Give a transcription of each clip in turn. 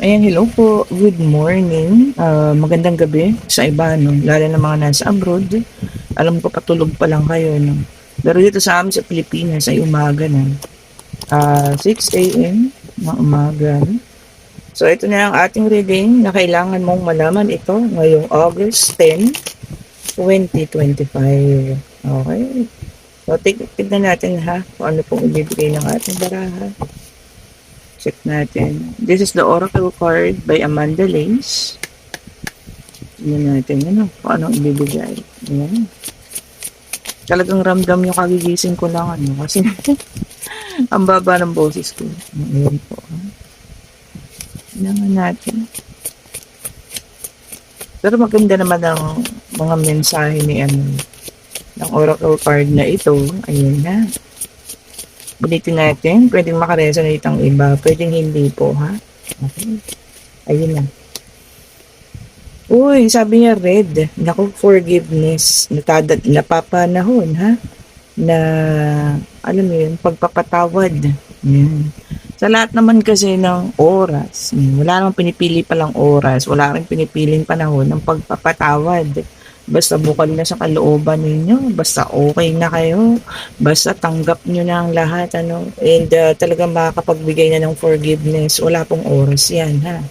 Ayan, hello po. Good morning. Magandang gabi sa iba, no? Lalo na mga nasa abroad. Alam ko patulog pa lang kayo, no? Pero dito sa amin sa Pilipinas ay umaga na. 6 a.m. na umaga. No? So, ito na ang ating reading na kailangan mong malaman ito ngayong August 10, 2025. Okay? So, tignan natin ha kung ano pong ibibigay ng ating baraha. Check natin. This is the Oracle card by Amanda Lace. Tignan natin kung anong ibibigay. Ayan. Talagang ramdam yung kagigising ko lang kasi ang baba ng boses ko. Ayan po. Tignan natin. Pero maganda naman ang mga mensahe ng Oracle card na ito. Ayan na. Ulitin natin. Pwedeng makaresonate ang iba. Pwedeng hindi po, ha? Okay. Ayun na. Uy, sabi niya red. Naku, forgiveness. Napapanahon, ha? Na, alam mo yun, pagpapatawad. Yan. Sa lahat naman kasi ng oras, wala namang pinipili palang oras, wala rin pinipiling panahon ng pagpapatawad. Basta bukal na sa kalooban ninyo, basta okay na kayo, basta tanggap nyo na ang lahat, and talagang makakapagbigay na ng forgiveness, wala pong oras yan, ha.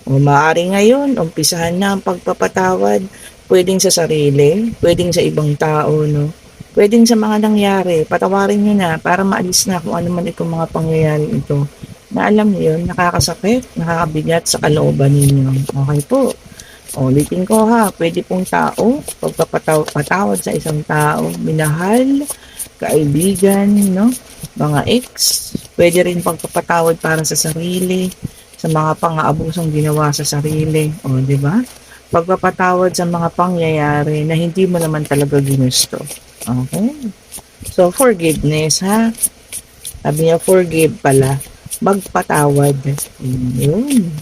O maaari ngayon, umpisahan na ang pagpapatawad, pwedeng sa sarili, pwedeng sa ibang tao, no. Pwedeng sa mga nangyari, patawarin nyo na para maalis na kung ano man itong mga pangyayari ito. Na alam nyo yun, nakakasakit, nakakabigat sa kalooban ninyo. Okay po. Ulitin ko ha, pwede pong tao, pagpapatawad sa isang tao, minahal, kaibigan, no? Mga ex, pwede rin pagpapatawad para sa sarili, sa mga pang-aabusong ginawa sa sarili, di ba? Pagpapatawad sa mga pangyayari na hindi mo naman talaga ginusto. Okay? So, forgiveness, ha? Sabi niya, forgive pala. Magpatawad. Yun.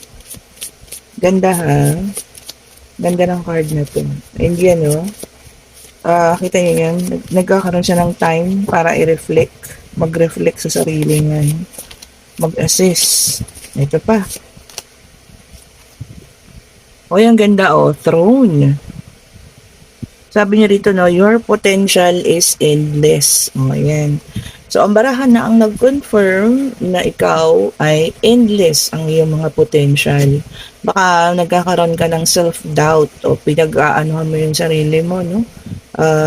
Ganda, ha? Ganda ng card na to. And yan, kita niyo yan, nagkakaroon siya ng time para i-reflect, mag-reflect sa sarili niya, mag-assess. Ito pa. Yung ganda, throne. Sabi niya rito, your potential is endless. Ayan. So, ang barahan na ang nag-confirm na ikaw ay endless ang iyong mga potential. Baka nagkakaroon ka ng self-doubt o pinag-aanohan mo yung sarili mo, no?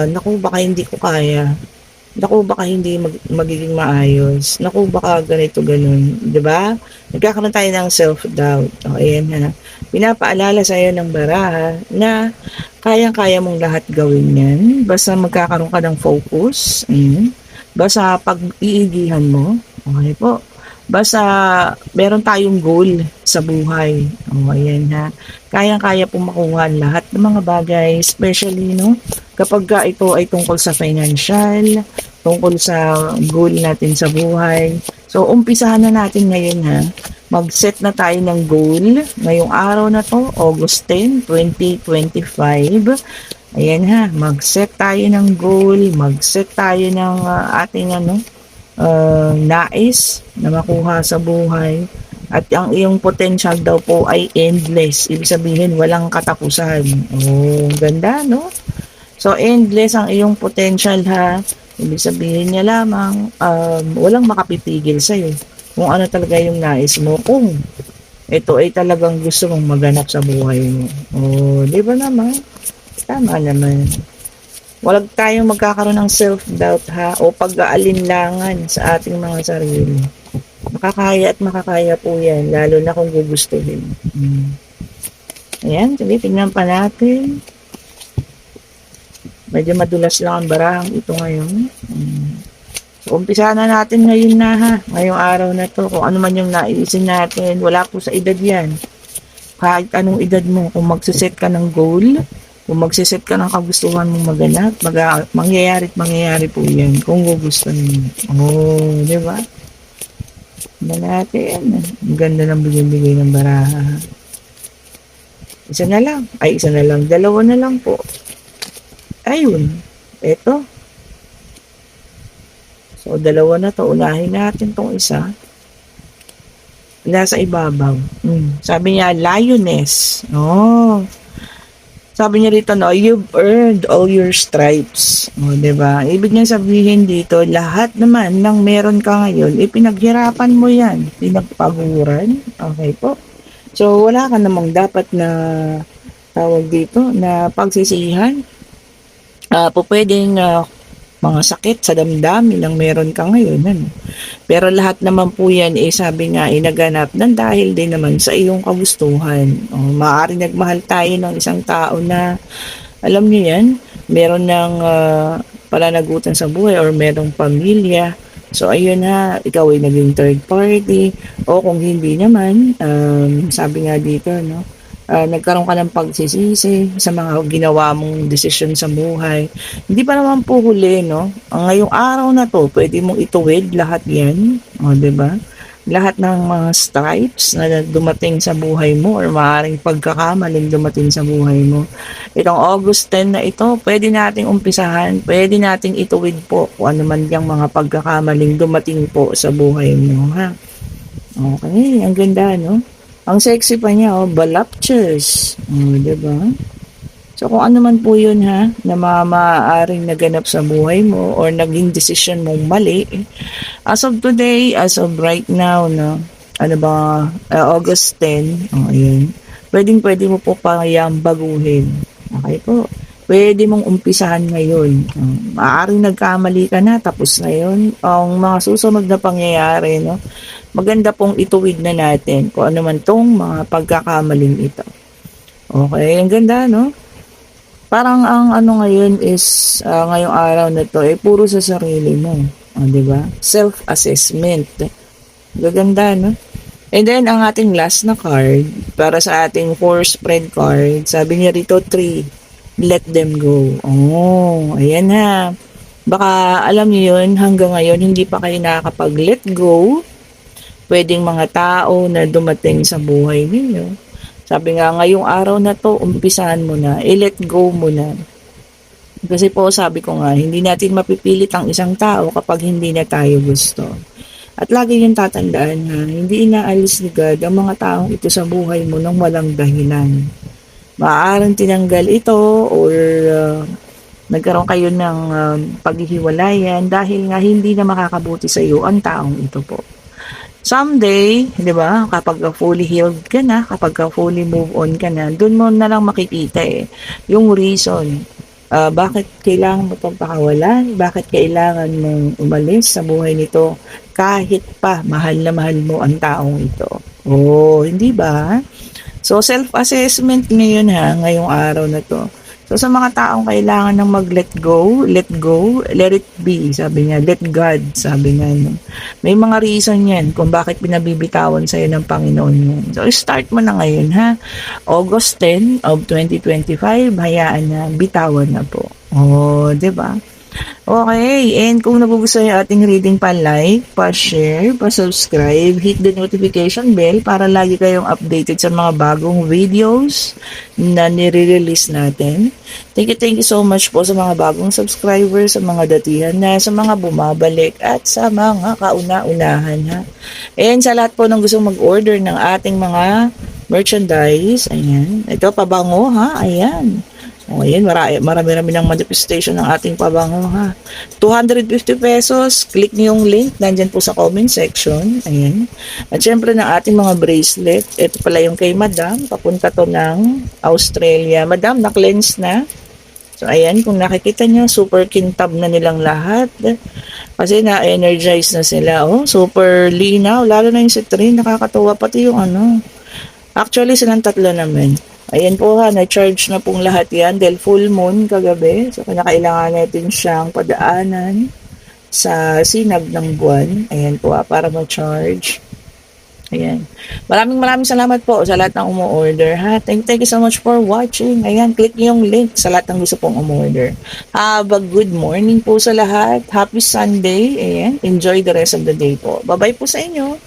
Naku, baka hindi ko kaya. Naku, baka hindi magiging maayos. Naku, baka ganito, ganun. Diba? Nagkakaroon tayo ng self-doubt. Ayan ha. Pinapaalala sa'yo ng baraha na kayang-kaya mong lahat gawin yan. Basta magkakaroon ka ng focus. Basta pag-iigihan mo. Okay po. Basta meron tayong goal sa buhay. Ayan ha. Kayang-kaya pong makuha lahat ng mga bagay, especially kapag ito ay tungkol sa financial, tungkol sa goal natin sa buhay. So, umpisahan na natin ngayon ha. Mag-set na tayo ng goal ngayong araw na to, August 10, 2025. Ayan ha, mag-set tayo ng goal, mag-set tayo ng ating nais na makuha sa buhay. At ang iyong potential daw po ay endless. Ibig sabihin, walang katapusan. Ganda, no? So, endless ang iyong potential, ha? Ibig sabihin niya lamang, walang makapipigil sa'yo. Kung ano talaga yung nais mo. Kung ito ay talagang gusto mong maganap sa buhay mo. Di ba naman? Tama naman. Walang tayong magkakaroon ng self-doubt, ha? O pag-aalinlangan sa ating mga sarili. Makakaya at makakaya po yan, lalo na kung gugustuhin. Ayan, sige, tingnan pa natin. Medyo madulas lang ang barahang ito ngayon. So, umpisa na natin ngayon na ha, ngayong araw na to, kung ano man yung naiisin natin, wala po sa edad yan. Kahit anong edad mo, kung magsiset ka ng goal, kung magsiset ka ng kagustuhan mong maganap, mangyayari po yan, kung gugustuhin mo. Di ba? Na natin. Ang ganda ng bigay ng baraha. Isa na lang. Dalawa na lang po. Ayun. Ito. So, dalawa na to. Unahin natin tong isa. nasa ibabaw. Sabi niya, lioness. Oh. Sabi niya rito, no, you've earned all your stripes. O, diba? Ibig niya sabihin dito, lahat naman ng meron ka ngayon, ipinaghirapan mo yan. Pinagpaguran. Okay po. So, wala ka namang dapat na tawag dito, na pagsisihan. Po pwedeng mga sakit sa damdamin ang meron ka ngayon. Ano? Pero lahat naman po yan, sabi nga, naganap ng dahil din naman sa iyong kagustuhan. Maaaring nagmahal tayo ng isang tao na, alam niyo yan, meron ng palanagutan sa buhay or merong pamilya. So, ayun ha, ikaw ay naging third party. O kung hindi naman, sabi nga dito, no, nagkaroon ka ng pagsisisi sa mga ginawa mong desisyon sa buhay. Hindi pa naman po huli, no? Ngayong araw na to, pwede mong ituwid lahat yan. O, diba? Lahat ng mga stripes na dumating sa buhay mo or maaaring pagkakamaling dumating sa buhay mo. Itong August 10 na ito, pwede nating umpisahan, pwede nating ituwid po kung ano man yung mga pagkakamaling dumating po sa buhay mo, ha? Okay, ang ganda, no? Ang sexy pa niya, voluptuous. Diba? So, kung ano man po yun, ha, na maaaring naganap sa buhay mo or naging decision mong mali, as of today, as of right now, no, ano ba, August 10, ayun, pwede mo po kayang baguhin. Okay po. Pwede mong umpisahan ngayon. Maaaring nagkamali ka na, tapos na yun. Ang mga susunod na pangyayari, no, maganda pong ituwid na natin kung ano man tong mga pagkakamaling ito. Okay, ang ganda, no? Parang ang ano ngayon is, ngayong araw na to, puro sa sarili mo. Di ba? Self-assessment. Gaganda, no? And then, ang ating last na card, para sa ating 4 spread card, sabi niya rito, 3, let them go. Oh, ayan ha. Baka alam niyo yun, hanggang ngayon, hindi pa kayo nakakapag-let go. Pwedeng mga tao na dumating sa buhay ninyo. Sabi nga, ngayong araw na to, umpisahan mo na, let go mo na. Kasi po, sabi ko nga, hindi natin mapipilit ang isang tao kapag hindi na tayo gusto. At lagi yung tatandaan ha, hindi inaalis ni God ang mga taong ito sa buhay mo nang walang dahilan. Maaaring tinanggal ito or nagkaroon kayo ng paghihiwalayan dahil nga hindi na makakabuti sa iyo ang taong ito po. Someday, di ba, kapag fully healed ka na, kapag fully move on ka na, dun mo na lang makikita yung reason. Bakit kailangan mo pagpakawalan? Bakit kailangan mong umalis sa buhay nito kahit pa mahal na mahal mo ang taong ito? Oh, hindi ba? So, self-assessment ngayon ha, ngayong araw na to. So, sa mga taong kailangan ng mag-let go, let it be, sabi niya, let God, sabi niya. No? May mga reason yan kung bakit pinabibitawan sa'yo ng Panginoon yan. So, start mo na ngayon, ha? August 10 of 2025, hayaan na, bitawan na po. Oh, diba? Okay, and kung nagugustuhan yung ating reading, pa-like, pa-share, pa-subscribe, hit the notification bell para lagi kayong updated sa mga bagong videos na nire-release natin. Thank you so much po sa mga bagong subscribers, sa mga datihan na, sa mga bumabalik, at sa mga kauna-unahan, ha. And sa lahat po ng gustong mag-order ng ating mga merchandise, ayan, ito, pabango, ha, ayan. O, ayan, marami-rami ng manifestation ng ating pabango, ha. 250 pesos, click niyo yung link, nandyan po sa comment section, ayan. At syempre ng ating mga bracelet, ito pala yung kay Madam, papunta to ng Australia. Madam, na-cleanse na. So, ayan, kung nakikita niyo, super kintab na nilang lahat. Kasi na-energize na sila, oh, super linaw, lalo na yung si Trin, nakakatuwa, pati yung ano. Actually, silang tatlo naman. Ayan po ha, na-charge na pong lahat yan dahil full moon kagabi. So, kailangan natin siyang padaanan sa sinag ng buwan. Ayan po ha, para ma-charge. Ayan. Maraming salamat po sa lahat ng umu-order ha. Thank you so much for watching. Ayan, click niyo yung link sa lahat ng gusto pong umu-order. Have a good morning po sa lahat. Happy Sunday. Ayan, enjoy the rest of the day po. Bye-bye po sa inyo.